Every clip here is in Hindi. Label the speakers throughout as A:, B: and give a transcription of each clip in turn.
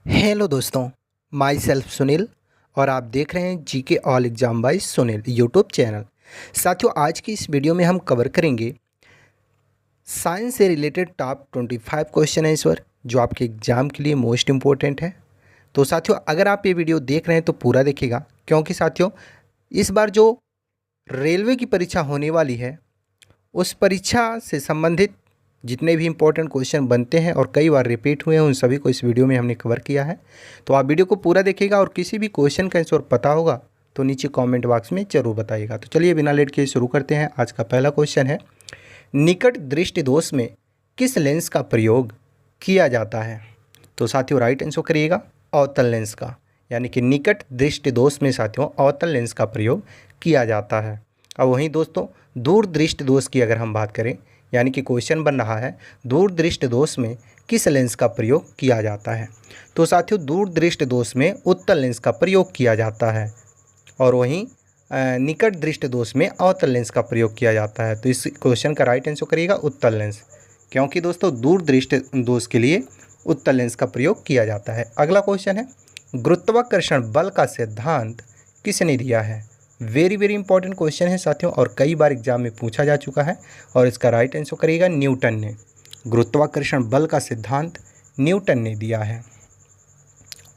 A: हेलो दोस्तों, माई सेल्फ सुनील और आप देख रहे हैं GK all exam by Sunil YouTube channel. साथियों, आज की इस वीडियो में हम कवर करेंगे साइंस से रिलेटेड टॉप 25 क्वेश्चन आंसर जो आपके एग्ज़ाम के लिए मोस्ट इम्पोर्टेंट है। तो साथियों, अगर आप ये वीडियो देख रहे हैं तो पूरा देखिएगा, क्योंकि साथियों इस बार जो रेलवे की परीक्षा होने वाली है उस परीक्षा से संबंधित जितने भी इंपॉर्टेंट क्वेश्चन बनते हैं और कई बार रिपीट हुए हैं उन सभी को इस वीडियो में हमने कवर किया है। तो आप वीडियो को पूरा देखिएगा और किसी भी क्वेश्चन का आंसर पता होगा तो नीचे कमेंट बॉक्स में ज़रूर बताइएगा। तो चलिए बिना लेट के शुरू करते हैं। आज का पहला क्वेश्चन है, निकट दृष्टि दोष में किस लेंस का प्रयोग किया जाता है? तो साथियों राइट आंसर करिएगा अवतल लेंस का, यानी कि निकट दृष्टि दोष में साथियों अवतल लेंस का प्रयोग किया जाता है। अब वहीं दोस्तों दूर दृष्टि दोष की अगर हम बात करें, यानी कि क्वेश्चन बन रहा है दूर दृष्टि दोष में किस लेंस का प्रयोग किया जाता है? तो साथियों दूर दृष्टि दोष में उत्तल लेंस का प्रयोग किया जाता है और वहीं निकट दृष्टि दोष में अवतल लेंस का प्रयोग किया जाता है। तो इस क्वेश्चन का राइट आंसर करिएगा उत्तल लेंस, क्योंकि दोस्तों दूर दृष्टि दोष के लिए उत्तल लेंस का प्रयोग किया जाता है। अगला क्वेश्चन है, गुरुत्वाकर्षण बल का सिद्धांत किसने दिया है? वेरी वेरी इंपॉर्टेंट क्वेश्चन है साथियों और कई बार एग्जाम में पूछा जा चुका है और इसका राइट आंसर करिएगा न्यूटन ने। गुरुत्वाकर्षण बल का सिद्धांत न्यूटन ने दिया है।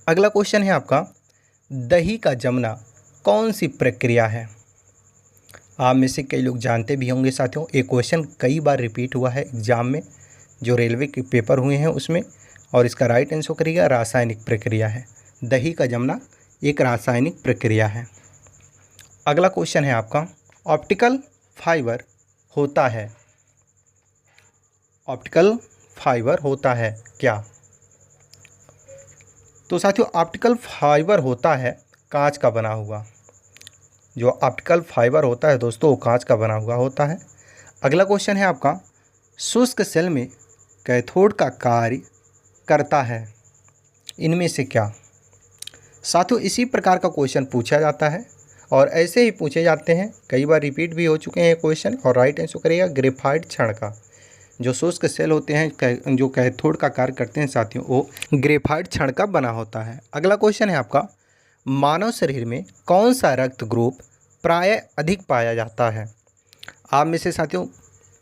A: अगला क्वेश्चन है आपका, दही का जमना कौन सी प्रक्रिया है? आप में से कई लोग जानते भी होंगे साथियों, एक क्वेश्चन कई बार रिपीट हुआ है एग्जाम में जो रेलवे के पेपर हुए हैं उसमें, और इसका राइट आंसर करिएगा रासायनिक प्रक्रिया है। दही का जमना एक रासायनिक प्रक्रिया है। अगला क्वेश्चन है आपका, ऑप्टिकल फाइबर होता है, ऑप्टिकल फाइबर होता है क्या? तो साथियों ऑप्टिकल फाइबर होता है कांच का बना हुआ। जो ऑप्टिकल फाइबर होता है दोस्तों वो कांच का बना हुआ होता है। अगला क्वेश्चन है आपका, शुष्क सेल में कैथोड का कार्य करता है, इनमें से क्या? साथियों इसी प्रकार का क्वेश्चन पूछा जाता है और ऐसे ही पूछे जाते हैं, कई बार रिपीट भी हो चुके हैं क्वेश्चन। और राइट आंसर करिएगा ग्रेफाइट क्षण का। जो शुष्क सेल होते हैं जो कैथोड का कार्य करते हैं साथियों वो ग्रेफाइट क्षण का बना होता है। अगला क्वेश्चन है आपका, मानव शरीर में कौन सा रक्त ग्रुप प्रायः अधिक पाया जाता है? आप में से साथियों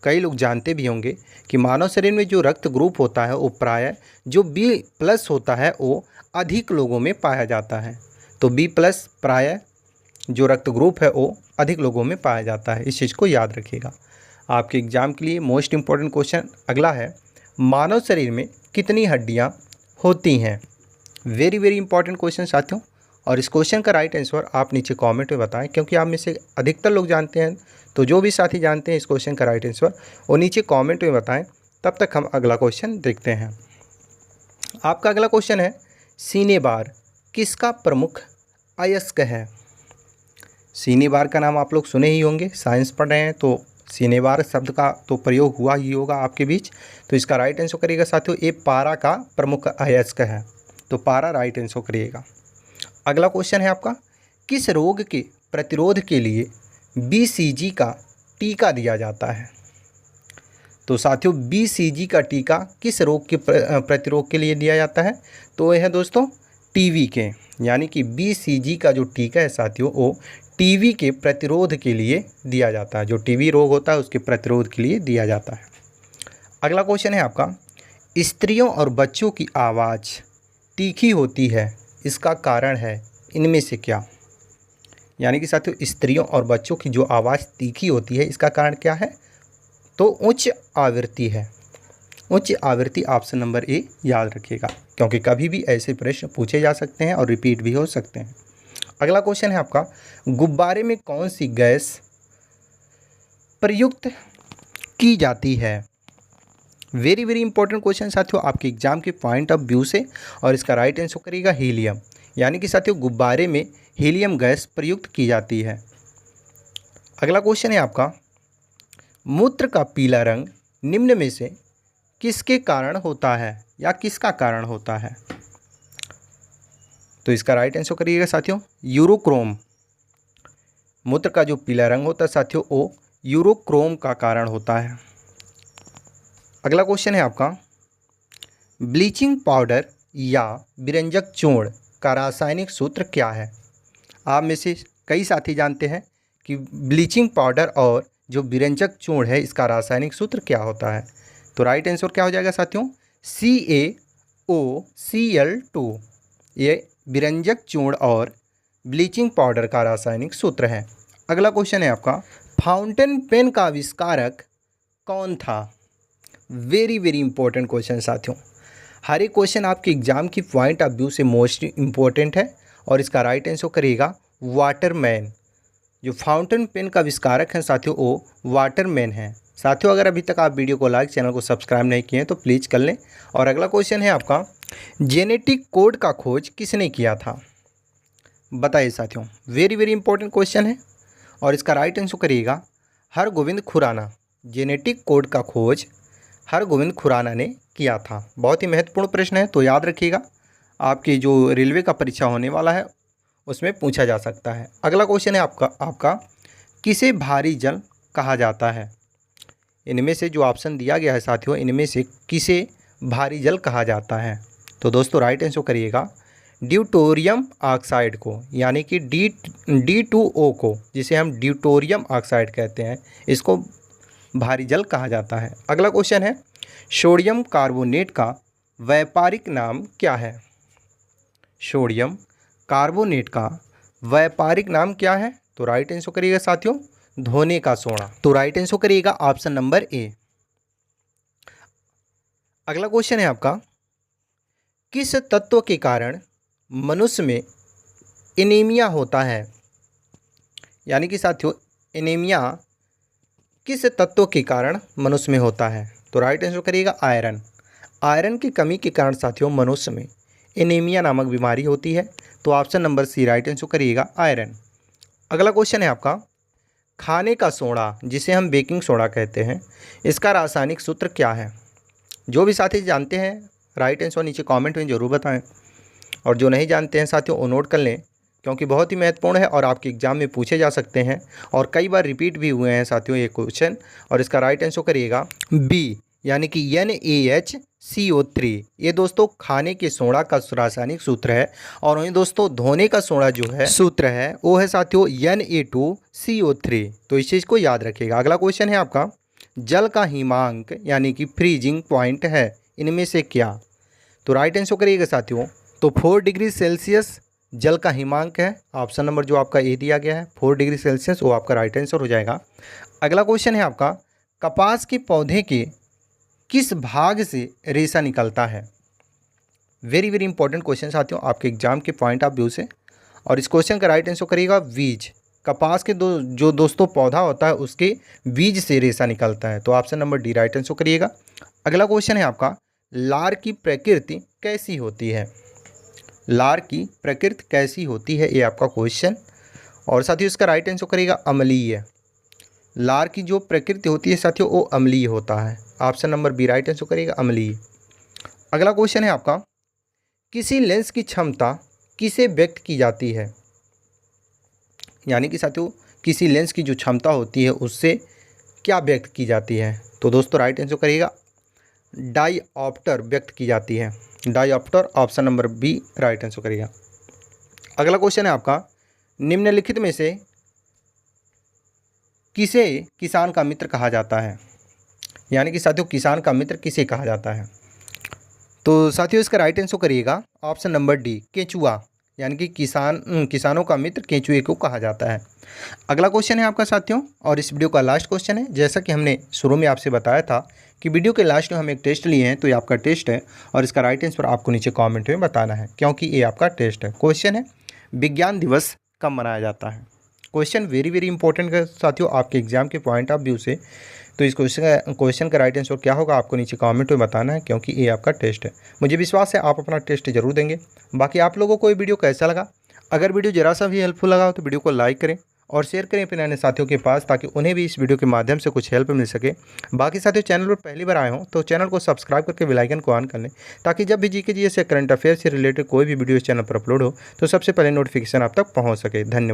A: कई लोग जानते भी होंगे कि मानव शरीर में जो रक्त ग्रुप होता है वो प्रायः जो B+ होता है वो अधिक लोगों में पाया जाता है। तो B+ प्रायः जो रक्त ग्रुप है वो अधिक लोगों में पाया जाता है, इस चीज़ को याद रखिएगा। आपके एग्जाम के लिए मोस्ट इम्पॉर्टेंट क्वेश्चन अगला है, मानव शरीर में कितनी हड्डियां होती हैं? वेरी वेरी इंपॉर्टेंट क्वेश्चन साथियों, और इस क्वेश्चन का राइट आंसर आप नीचे कमेंट में बताएं, क्योंकि आप में से अधिकतर लोग जानते हैं। तो जो भी साथी जानते हैं इस क्वेश्चन का राइट आंसर वो नीचे कॉमेंट में बताएँ। तब तक हम अगला क्वेश्चन देखते हैं। आपका अगला क्वेश्चन है, सीने बार किसका प्रमुख अयस्क है? सीने बार का नाम आप लोग सुने ही होंगे, साइंस पढ़ रहे हैं तो सीने बार शब्द का तो प्रयोग हुआ ही होगा आपके बीच। तो इसका राइट आंसर करिएगा साथियों ये पारा का प्रमुख अयस्क है, तो पारा राइट आंसर करिएगा। अगला क्वेश्चन है आपका, किस रोग के प्रतिरोध के लिए BCG का टीका दिया जाता है? तो साथियों BCG का टीका किस रोग के प्रतिरोध के लिए दिया जाता है? तो यह है दोस्तों टीवी के, यानी कि BCG का जो टीका है साथियों वो टीवी के प्रतिरोध के लिए दिया जाता है। जो टीवी रोग होता है उसके प्रतिरोध के लिए दिया जाता है। अगला क्वेश्चन है आपका, स्त्रियों और बच्चों की आवाज़ तीखी होती है, इसका कारण है, इनमें से क्या? यानी कि साथियों स्त्रियों और बच्चों की जो आवाज़ तीखी होती है इसका कारण क्या है? तो उच्च आवृत्ति है। उच्च आवृत्ति ऑप्शन नंबर ए याद रखिएगा, क्योंकि कभी भी ऐसे प्रश्न पूछे जा सकते हैं और रिपीट भी हो सकते हैं। अगला क्वेश्चन है आपका, गुब्बारे में कौन सी गैस प्रयुक्त की जाती है? वेरी वेरी इंपॉर्टेंट क्वेश्चन साथियों आपके एग्जाम के पॉइंट ऑफ व्यू से, और इसका राइट आंसर करिएगा हीलियम, यानी कि साथियों गुब्बारे में हीलियम गैस प्रयुक्त की जाती है। अगला क्वेश्चन है आपका, मूत्र का पीला रंग निम्न में से किसके कारण होता है या किसका कारण होता है? तो इसका राइट आंसर करिएगा साथियों यूरोक्रोम। मूत्र का जो पीला रंग होता है साथियों वो यूरोक्रोम का कारण होता है। अगला क्वेश्चन है आपका, ब्लीचिंग पाउडर या विरंजक चूर्ण का रासायनिक सूत्र क्या है? आप में से कई साथी जानते हैं कि ब्लीचिंग पाउडर और जो विरंजक चूर्ण है इसका रासायनिक सूत्र क्या होता है। तो राइट आंसर क्या हो जाएगा साथियों? CaOCl2। ये विरंजक चूर्ण और ब्लीचिंग पाउडर का रासायनिक सूत्र है। अगला क्वेश्चन है आपका, फाउंटेन पेन का आविष्कारक कौन था? वेरी वेरी इंपॉर्टेंट क्वेश्चन साथियों। हर एक क्वेश्चन आपके एग्जाम की पॉइंट ऑफ व्यू से मोस्ट इंपॉर्टेंट है और इसका राइट आंसर करिएगा वाटरमैन। जो फाउंटेन पेन का आविष्कारक हैं साथियों वो वाटरमैन हैं। साथियों अगर अभी तक आप वीडियो को लाइक, चैनल को सब्सक्राइब नहीं किए हैं तो प्लीज़ कर लें। और अगला क्वेश्चन है आपका, जेनेटिक कोड का खोज किसने किया था? बताइए साथियों, वेरी वेरी इंपॉर्टेंट क्वेश्चन है और इसका राइट आंसर करिएगा हरगोविंद खुराना। जेनेटिक कोड का खोज हरगोविंद खुराना ने किया था। बहुत ही महत्वपूर्ण प्रश्न है, तो याद रखिएगा, आपकी जो रेलवे का परीक्षा होने वाला है उसमें पूछा जा सकता है। अगला क्वेश्चन है आपका किसे भारी जल कहा जाता है? इनमें से जो ऑप्शन दिया गया है साथियों, इनमें से किसे भारी जल कहा जाता है? तो दोस्तों राइट आंसर करिएगा ड्यूटोरियम ऑक्साइड को, यानी कि D2O को, जिसे हम ड्यूटोरियम ऑक्साइड कहते हैं, इसको भारी जल कहा जाता है। अगला क्वेश्चन है, सोडियम कार्बोनेट का व्यापारिक नाम क्या है? सोडियम कार्बोनेट का व्यापारिक नाम क्या है? तो राइट आंसर करिएगा साथियों धोने का सोना। तो राइट आंसर करिएगा ऑप्शन नंबर ए। अगला क्वेश्चन है आपका, किस तत्व के कारण मनुष्य में एनीमिया होता है? यानी कि साथियों एनीमिया किस तत्व के कारण मनुष्य में होता है? तो राइट आंसर करिएगा आयरन। आयरन की कमी के कारण साथियों मनुष्य में एनीमिया नामक बीमारी होती है। तो option number C right answer करिएगा आयरन। अगला क्वेश्चन है आपका, खाने का सोडा जिसे हम बेकिंग सोडा कहते हैं, इसका रासायनिक सूत्र क्या है? जो भी साथी जानते हैं राइट आंसर नीचे कमेंट में ज़रूर बताएं और जो नहीं जानते हैं साथियों वो नोट कर लें, क्योंकि बहुत ही महत्वपूर्ण है और आपके एग्जाम में पूछे जा सकते हैं और कई बार रिपीट भी हुए हैं साथियों ये क्वेश्चन। और इसका राइट आंसर करिएगा बी, यानी कि NaHCO3। ये दोस्तों खाने के सोडा का रासायनिक सूत्र है। और वहीं दोस्तों धोने का सोडा जो है सूत्र है वो है साथियों Na2CO3। तो इस चीज़ को याद रखिएगा। अगला क्वेश्चन है आपका, जल का हिमांक यानी कि फ्रीजिंग पॉइंट है इनमें से क्या? तो राइट आंसर करिएगा साथियों, तो 4 डिग्री सेल्सियस जल का हिमांक है। ऑप्शन नंबर जो आपका ए दिया गया है 4 डिग्री सेल्सियस, वो आपका राइट आंसर हो जाएगा। अगला क्वेश्चन है आपका, कपास के पौधे के किस भाग से रेशा निकलता है? वेरी वेरी इंपॉर्टेंट क्वेश्चन साथियों आपके एग्जाम के पॉइंट ऑफ व्यू से। और इस क्वेश्चन का राइट आंसर करिएगा बीज। कपास के जो दोस्तों पौधा होता है उसके बीज से रेशा निकलता है। तो option number D right answer करिएगा। अगला क्वेश्चन है आपका, लार की प्रकृति कैसी होती है? लार की प्रकृति कैसी होती है ये आपका क्वेश्चन। और साथियों इसका राइट आंसर करिएगा अम्लीय। लार की जो प्रकृति होती है साथियों वो अम्लीय होता है। Option number B right answer करिएगा अम्लीय। अगला क्वेश्चन है आपका, किसी लेंस की क्षमता किसे व्यक्त की जाती है? यानी कि साथियों किसी लेंस की जो क्षमता होती है उससे क्या व्यक्त की जाती है? तो दोस्तों राइट आंसर करिएगा डायऑप्टर व्यक्त की जाती है। Diopter option number B right answer करिएगा। अगला क्वेश्चन है आपका, निम्नलिखित में से किसे किसान का मित्र कहा जाता है? यानी कि साथियों किसान का मित्र किसे कहा जाता है? तो साथियों इसका राइट आंसर करिएगा ऑप्शन नंबर डी केंचुआ, यानी कि किसानों का मित्र केंचुए को कहा जाता है। अगला क्वेश्चन है आपका साथियों और इस वीडियो का लास्ट क्वेश्चन है। जैसा कि हमने शुरू में आपसे बताया था कि वीडियो के लास्ट में हम एक टेस्ट लिए हैं, तो ये आपका टेस्ट है और इसका राइट आंसर आपको नीचे कमेंट में बताना है, क्योंकि ये आपका टेस्ट है। क्वेश्चन है, विज्ञान दिवस कब मनाया जाता है? क्वेश्चन वेरी वेरी इंपॉर्टेंट है साथियों आपके एग्जाम के पॉइंट ऑफ व्यू से। तो इस क्वेश्चन का राइट आंसर क्या होगा आपको नीचे कमेंट में बताना है, क्योंकि ये आपका टेस्ट है। मुझे विश्वास है आप अपना टेस्ट जरूर देंगे। बाकी आप लोगों को ये वीडियो कैसा लगा? अगर वीडियो जरा सा भी हेल्पफुल लगा हो तो वीडियो को लाइक करें और शेयर करें अपने अन्य साथियों के पास, ताकि उन्हें भी इस वीडियो के माध्यम से कुछ हेल्प मिल सके। बाकी साथियों चैनल पर पहली बार आए हों तो चैनल को सब्सक्राइब करके बेल आइकन को ऑन कर लें, ताकि जब भी जीके जीएस से करंट अफेयर से रिलेटेड कोई भी वीडियो इस चैनल पर अपलोड हो तो सबसे पहले नोटिफिकेशन आप तक पहुँच सके। धन्यवाद।